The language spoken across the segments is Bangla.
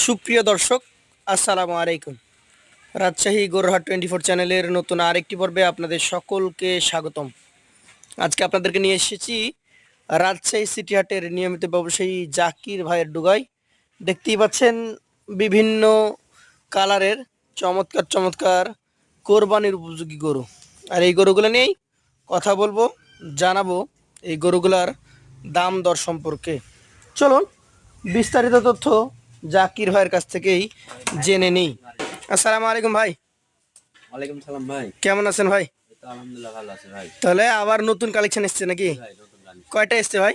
সুপ্রিয় দর্শক, আসসালামু আলাইকুম। রাজশাহী গরুহাট 24 চ্যানেলের নতুন আরেকটি পর্বে আপনাদের সকলকে স্বাগতম। আজকে আপনাদেরকে নিয়ে এসেছি রাজশাহী সিটি হাটের নিয়মিত ব্যবসায়ী জাকির ভাইয়ের ডুগায়। দেখতেই পাচ্ছেন বিভিন্ন কালারের চমৎকার চমৎকার কোরবানির উপযোগী গরু। আর এই গরুগুলো নিয়েই কথা বলবো, জানাবো এই গরুগুলার দাম দর সম্পর্কে। চলুন বিস্তারিত তথ্য জাকির ভাইয়ের কাছ থেকেই জেনে নিই। আসসালামু আলাইকুম ভাই। ওয়ালাইকুম সালাম ভাই। কেমন আছেন ভাই? এই তো আলহামদুলিল্লাহ ভালো আছে ভাই। তাহলে আবার নতুন কালেকশন এসছে নাকি? ভাই নতুন গান। কয়টা এসছে ভাই?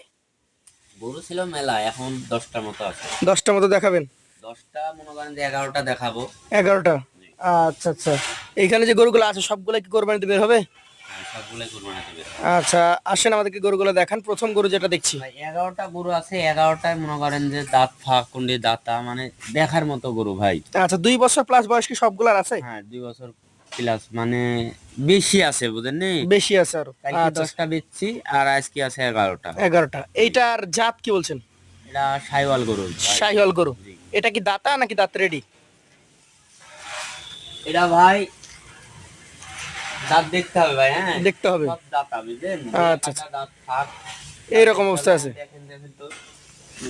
গরু ছিল মেলা, এখন 10টার মতো আছে। 10টার মতো দেখাবেন? 10টা মনে করেন যে 11টা দেখাবো। 11টা? আচ্ছা আচ্ছা। এইখানে যে গরুগুলো আছে সবগুলো কি কোরবানিতে বের হবে? হ্যাঁ, সবগুলাই কুরবানিতে বের। আচ্ছা, আসেন আমাদেরকে গরুগুলো দেখান। প্রথম গরু যেটা দেখছি, ভাই 11টা গরু আছে, 11টায় মনে করেন যে দাঁত ফাঁক কুন্ডি দাঁতা, মানে দেখার মতো গরু ভাই। আচ্ছা 2 বছর প্লাস বয়স কি সবগুলার আছে? হ্যাঁ 2 বছর প্লাস, মানে বেশি আছে বুঝেন নি। বেশি আছে আরো। কালকে আচ্ছা 10টা বেচছি আর আজকে আছে 11টা। 11টা। এইটার জাত কি বলছেন? এটা সাইওয়াল গরু ভাই। শাহিওয়াল গরু। জি। এটা কি দাতা নাকি দাঁত রেডি? এটা ভাই দাঁত দেখতে হবে ভাই। হ্যাঁ দেখতে হবে। সব দাঁত বুঝলেন। আচ্ছা, আচ্ছা। দাঁত ফাঁক এইরকম অবস্থা আছে? দেখেন দেখেন তো,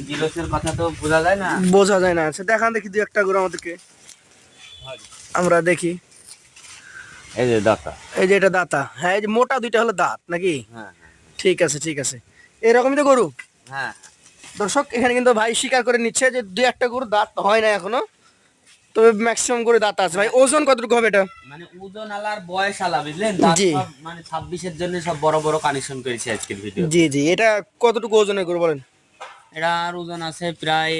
জিরোসের কথা তো বোঝা যায় না। বোঝা যায় না। আচ্ছা দেখান দেখি 2 একটা গরু আমাদেরকে, আমরা দেখি। এই যে দাঁতা। এই যে এটা দাতা। হ্যাঁ, এই যে মোটা দুইটা হলো দাঁত নাকি? হ্যাঁ ঠিক আছে ঠিক আছে। এরকমই তো গরু। হ্যাঁ। দর্শক, এখানে কিন্তু ভাই স্বীকার করে নিচ্ছে যে 2 একটা গরু দাঁত হয় না এখনো, তবে ম্যাক্সিমাম করে দাঁত আছে। ভাই ওজন কতটুকু হবে এটা? মানে ওজন আলার বয়স আলা বুঝলেন। দাঁত জি। সব মানে 26-এর জন্য সব বড় বড় কানেকশন করেছি আজকের ভিডিও। জি জি। এটা কতটুকু ওজনের গরু বলেন? এটার ওজন আছে প্রায়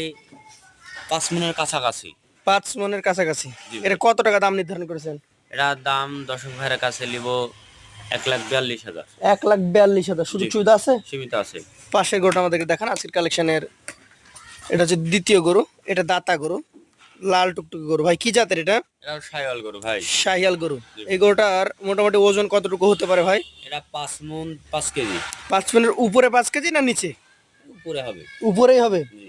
5 মনের কাছাকাছি। 5 মনের কাছাকাছি। জি ভাই। এটা কত টাকা দাম নির্ধারণ করেছেন? এটার দাম দর্শক ভাইয়ের কাছে নিব 1,42,000। 1,42,000। সুযোগ জি। সুবিধা আছে? সীমিত আছে। পাশের গরুটা আমাদেরকে দেখান আজকের কালেকশনের। এটা হচ্ছে দ্বিতীয় গরু। এটা দাতা গরু, লাল টুকটুকে গরু। ভাই কি জাতের এটা? এটাও সাইওয়াল গরু ভাই। শাহিয়াল গরু। জি। এই গরুটার মোটামুটি ওজন কতটুকু হতে পারে ভাই? এটা 5 মন 5 কেজি 5 মনের উপরে 5 কেজি না নিচে? উপরে হবে। উপরেই হবে। জি।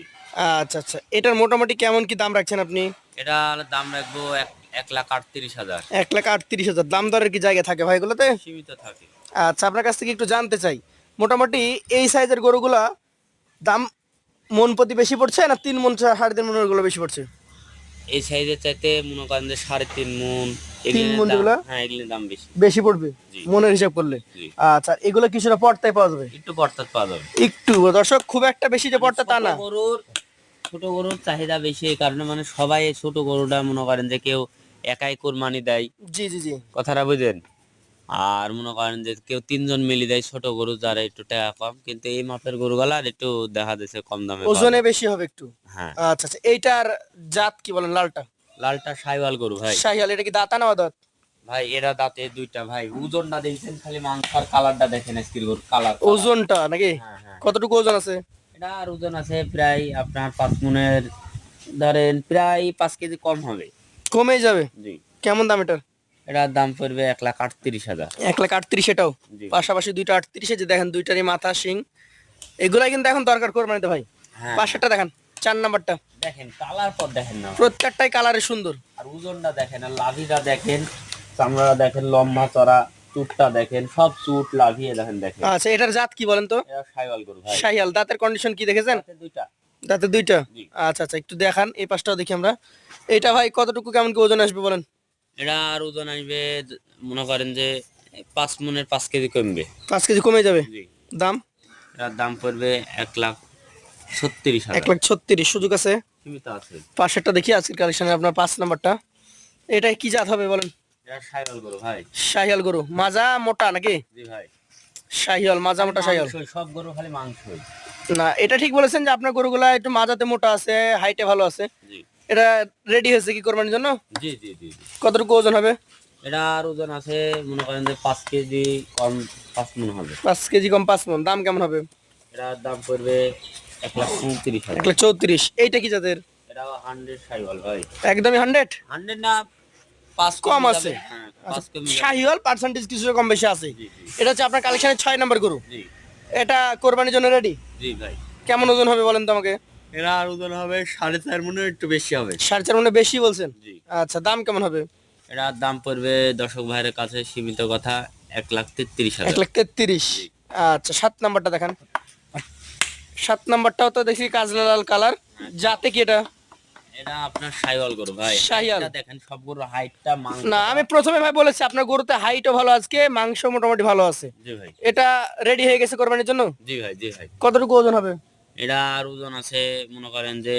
আচ্ছা আচ্ছা। এটার মোটামুটি কেমন কি দাম রাখছেন আপনি? এটার দাম রাখবো 1,38,000। 1,38,000। দাম দরের কি জায়গা থাকে ভাই এগুলোতে? সীমিত থাকে। আচ্ছা, আপনার কাছ থেকে একটু জানতে চাই, মোটামুটি এই সাইজের গরুগুলা দাম মন প্রতি বেশি পড়ছে না 3 মন 3.5 মনের গুলো বেশি পড়ছে? এই সাইজের চাইতে মনে করেন যে 3.5 মন 3 মন দাম। যেগুলা হ্যাঁ এগুলোর দাম বেশি। বেশি পড়বে জি। মনের হিসাব করলে? জি। আচ্ছা, এগুলো কিছুটা পড়তায় পাওয়া যাবে? একটু পড়তাত পাওয়া যাবে। একটু। দর্শক, খুব একটা বেশি যে পড়তা তা না। ছোট গরুর চাহিদা বেশি, এই কারণে মানে সবাই এই ছোট গরুটা মনে করেন যে কেউ একাই কোরবানি দেয়, জি জি জি। কথাটা বুঝেন। আর মনে করেন যে কেউ 3জন মিলে দেয় ছোট গরু, যারা একটু টাকা কম, কিন্তু এই মাপের গরুগুলা আর একটু দেখা যাচ্ছে কম দামে পাওয়া ওজনে যায়। বেশি হবে একটু? হ্যাঁ। আচ্ছা আচ্ছা। এইটার জাত কি বলেন? লালটা লালটা সাইওয়াল গরু ভাই। শাহিয়াল। এটা কি দাতা না দাঁত? ভাই এরা দাঁতে দুইটা ভাই। ওজনটা দেখছেন, খালি মাংস আর কালারটা দেখেন, আজকের গরুর কালার। ওজনটা নাকি? হ্যাঁ হ্যাঁ। কতটুকু ওজন আছে? এটার ওজন আছে প্রায় আপনার 5 মনের, ধরেন প্রায় 5 কেজি কম হবে। কমে যাবে? জি। কেমন দাম এটার? এটার দাম পড়বে 1,38,000। 1,38,000। এটাও জি। পাশাপাশি দুইটা 38, যে দেখেন দুইটারই মাথা শিং, এগুলাই কিন্তু এখন দরকার কোরবানিতে ভাই। হ্যাঁ। পাশেরটা দেখান, 4 নাম্বারটা। দেখেন কালার পর দেখেন না, প্রত্যেকটাই কালারে সুন্দর। আর ওজনটা দেখেন, আর লাভিটা দেখেন, চামড়াটা দেখেন, লম্বা চড়া, চুটটা দেখেন, সব চুট লাভিয়ে দেখেন দেখেন। আচ্ছা, এটার জাত কি বলেন তো? এটা সাইওয়াল গরু ভাই। শাহিয়াল। দাঁতের কন্ডিশন কি দেখেছেন? তাতে দুইটা। দাঁতে দুইটা? জি। আচ্ছা আচ্ছা, একটু দেখান। এই পাশটাও দেখি আমরা। এটা ভাই কতটুকু কেমন কি ওজন আসবে বলেন? এটার ওজন আসবে মনে করেন যে 5 মনের 5 কেজি কমবে। 5 কেজি কমে যাবে? জি। দাম? এটার দাম পড়বে 1,36,000। 1,36,000। সুযোগ আছে? সীমিত আছে। পাশেরটা দেখি আজকের কালেকশনে, আপনার 5 নাম্বারটা। এটা কি জাত হবে বলেন? এটা সাইওয়াল গরু ভাই। শাহিয়াল গরু। মাজা মোটা নাকি? জি ভাই। শাহিয়াল মাজা মোটা শাহিয়াল। মাংসই, সব গরু খালি মাংসই। না, এটা ঠিক বলেছেন যে আপনার গরুগুলা একটু মাজাতে মোটা আছে, হাইটে ভালো আছে। জি এটা রেডি হয়েছে কি কোরবানির জন্য? জি জি জি জি। কতটুকু ওজন হবে? এটার ওজন আছে মনে করেন যে 5 কেজি কম 5 মন হবে। 5 কেজি কম 5 মন। দাম কেমন হবে? এটার দাম পড়বে 1,34,000। 1,34,000। এইটা কি জাতের? এটাও 100 সাইওয়াল ভাই। একদমই 100? 100 না, 5 কম আছে? হ্যাঁ 5 আচ্ছা, কম যাবে। শাহিওয়াল পার্সেন্টেজ কিছু কম বেশি আছে। জি জি এটা হচ্ছে আপনার কালেকশনের 6 নাম্বার গরু। জি এটা কোরবানির জন্য রেডি? জি ভাই। কেমন ওজন হবে বলেন তো আমাকে? এরা আর ওজন হবে 4.5 মনে একটু বেশি হবে। 4.5 মনে বেশি বলছেন? জি। আচ্ছা, দাম কেমন হবে? এরা দাম পড়বে দর্শক ভাইয়ের কাছে সীমিত কথা 1,33,000। 1,33,000। জি। আচ্ছা, 7 নাম্বারটা দেখান। 7 নাম্বারটাও তো দেখি কাজলা লাল কালার, জাতে কি এটা? এটা আপনার সাইওয়াল গরু ভাই। শাহিওয়াল। হাইটটা দেখেন, সব গরু হাইটটা মাংস। না, আমি প্রথমে ভাই বলেছি আপনার গরুতে হাইটও ভালো, আজকে মাংস মোটামুটি ভালো আছে। জি ভাই। এটা রেডি হয়ে গেছে কোরবানির জন্য? জি ভাই, জি ভাই। কতটুকু ওজন হবে? এটা আর ওজন আছে মনে করেন যে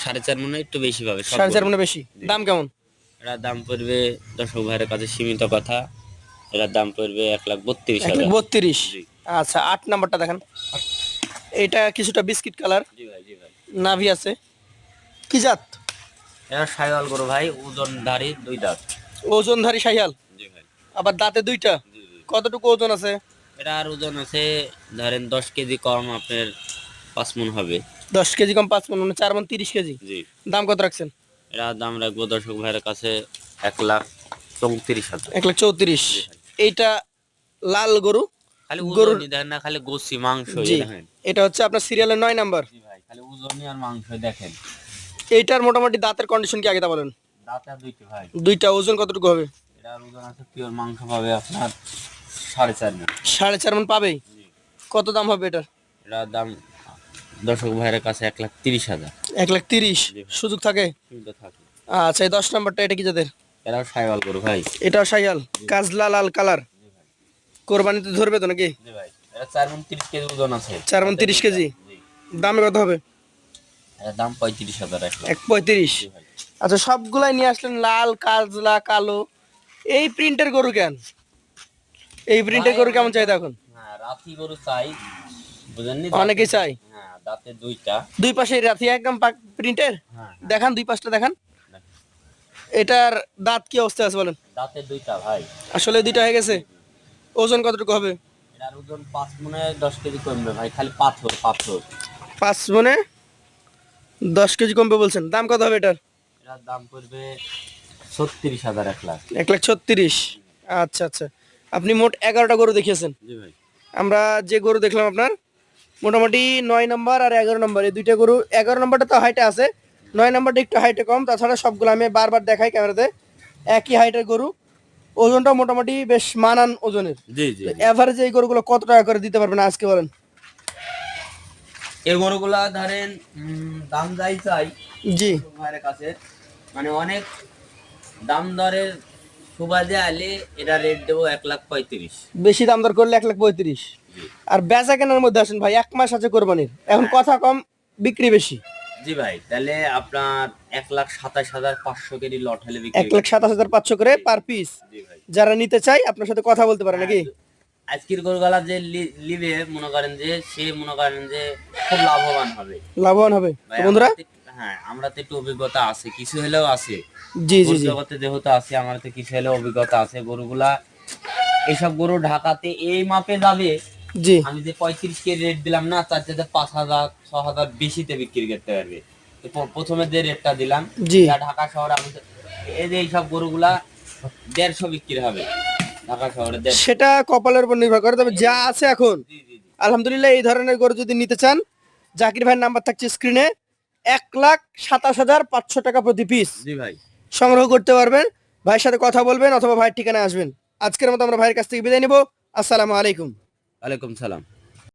4.5 মনে একটু বেশি পাবে সব 4.5 গরু। মনে বেশি। জি। দাম কেমন? এটার দাম পড়বে দর্শক ভাইয়ের কাছে সীমিত কথা, এটার দাম পড়বে 1,32,000। 1,32,000। জি। আচ্ছা, 8 নাম্বারটা দেখান। এটা কিছুটা বিস্কিট কালার, জি ভাই, জি ভাই। নাভি আছে। কি জাত? এটা সাইওয়াল গরু ভাই, ওজনদারি 2 দাঁত। ওজনধারী শাহিয়াল, জি ভাই। আবার দাঁতে 2টা। জি জি। কতটুকু ওজন আছে? এটার ওজন আছে ধরেন 10 কেজি কম, আপনার 5 মণ হবে। 10 কেজি কম 5 মণ, মানে 4 মণ 30 কেজি। জি। দাম কত রাখছেন? এটার দাম রাখবো দর্শক ভাইয়ের কাছে 1,34,000। 1,34,000। জি ভাই। এইটা লাল গরু। খালি গরুর, ওজনই দেখেন না, খালি গোসি মাংস জি, দেখেন। এটা হচ্ছে আপনার সিরিয়ালের 9 নাম্বার। জি ভাই, খালি ওজনই আর মাংস দেখেন। এইটার মোটামুটি দাঁতের কন্ডিশন কি আগে তা বলেন? দাঁতে দুইটি ভাই। 2টা, ওজন কতটুকু হবে? এটার ওজন আছে পিওর মাংস পাবে আপনার 4.5 মণ। 4.5 মণ পাবেই। জি। কত দাম হবে এটার? এটার দাম দর্শক ভাইয়ের কাছে 1,30,000। 1,30,000। জি ভাই। সুযোগ থাকে? সীমিত থাকে। আচ্ছা, এই 10 নাম্বারটা এটা কি জাতের? এরাও সাইওয়াল গরু ভাই। এটাও শাহিয়াল, কাজলা লাল কালার। জি ভাই। কোরবানিতে ধরবে তো নাকি? জি ভাই। এটা 4 মণ 30 কেজি ওজন আছে। 4 মণ 30 কেজি। জি। দামে কত হবে? এটার দাম 35,000 রাখলাম। 1,35,000। জি ভাই। আচ্ছা, সবগুলাই নিয়ে আসলেন লাল, কাজলা, কালো। এই প্রিন্টের গরু কেন? এই প্রিন্টের গরু কেমন চাই এখন? হ্যাঁ, রাতি গরু চাই, বুঝেননি? অনেকেই চাই। হ্যাঁ, দাঁতে দুইটা। দুই পাশে রাথি একদম প্রিন্টের। হ্যাঁ। দেখান, দুই পাশটা দেখান। এটার দাঁত কি অবস্থা আছে বলেন? দাঁতে দুইটা ভাই। আসলে 2টা হয়ে গেছে। ওজন কতটুকু হবে? এটার ওজন 5 মণে 10 কেজি কমবে ভাই, খালি পাথর পাথর। 5 মণে 10 কেজি কমবে বলছেন? দাম কত হবে এটার? এটার দাম পড়বে 36,000 1,00,000। 1,36,000। আচ্ছা আচ্ছা, আপনি মোট 11টা গরু দেখিয়েছেন। জি ভাই। আমরা যে গরু দেখলাম আপনার মোটামুটি 9 নম্বর আর 11 নম্বর, এই 2টা গরু। 11 নম্বরটা তো হাইটে আছে, 9 নম্বরটা একটু হাইটে কম। তাছাড়া সবগুলো আমি বারবার দেখাই ক্যামেরাতে, একই হাইটের গরু। ওজনটা মোটামুটি বেশ মানান ওজনের। জি জি। এভারেজ এই গরুগুলো কত টাকা করে দিতে পারবেন আজকে বলেন? এই গরুগুলা ধরেন দাম যাই চাই জি। ভাইয়ের কাছে, মানে অনেক দাম দরের সুবাদে আলে এটা রেট দেবো 1,35,000। বেশি দাম দর করলে 1,35,000। জি। আর বেচা কেনার মধ্যে আসেন ভাই, 1 মাস আছে কোরবানির, এখন কথা কম বিক্রি বেশি। জি ভাই, তাহলে আপনার 1,27,500 কেজি লট হলে বিক্রি। 1,27,500 করে পার পিস। জি ভাই। যারা নিতে চাই আপনার সাথে কথা বলতে পারে নাকি? আজকের গরুগুলা যে লিবে মনে করেন যে সে মনে করেন যে খুব লাভবান হবে লাভবান হবে ভাই। তো বন্ধুরা। হ্যাঁ, আমরা তো একটু অভিজ্ঞতা আছে, কিছু হলেও আছে। জি জি গরু জি জগতে যেহেতু আছে, আমার তো কিছু হলেও অভিজ্ঞতা আছে। গরুগুলা, এইসব গরু ঢাকাতে এই মাপে যাবে। জি আমি যে 35 কে রেট দিলাম না, তার চাইতে 5,000 6,000 বেশিতে বিক্রি করতে পারবে। তো প্রথমে যে রেটটা দিলাম, জি। যা ঢাকা শহরে আমি এই যে এইসব গরুগুলা 150 বিক্রি হবে ঢাকা শহরে। সেটা কপালের উপর নির্ভর করে, তবে যা আছে এখন জি জি জি। আলহামদুলিল্লাহ। এই ধরনের গরু যদি নিতে চান, জাকির ভাইয়ের নাম্বার থাকছে স্ক্রিনে। 1,27,500 টাকা প্রতি পিস জি ভাই। সংগ্রহ করতে পারবেন। ভাইয়ের সাথে কথা বলবেন অথবা ভাইয়ের ঠিকানায় আসবেন। আজকের মতো আমরা ভাইয়ের কাছ থেকে বিদায় নিব। আসসালামু আলাইকুম। ওয়ালাইকুম সালাম।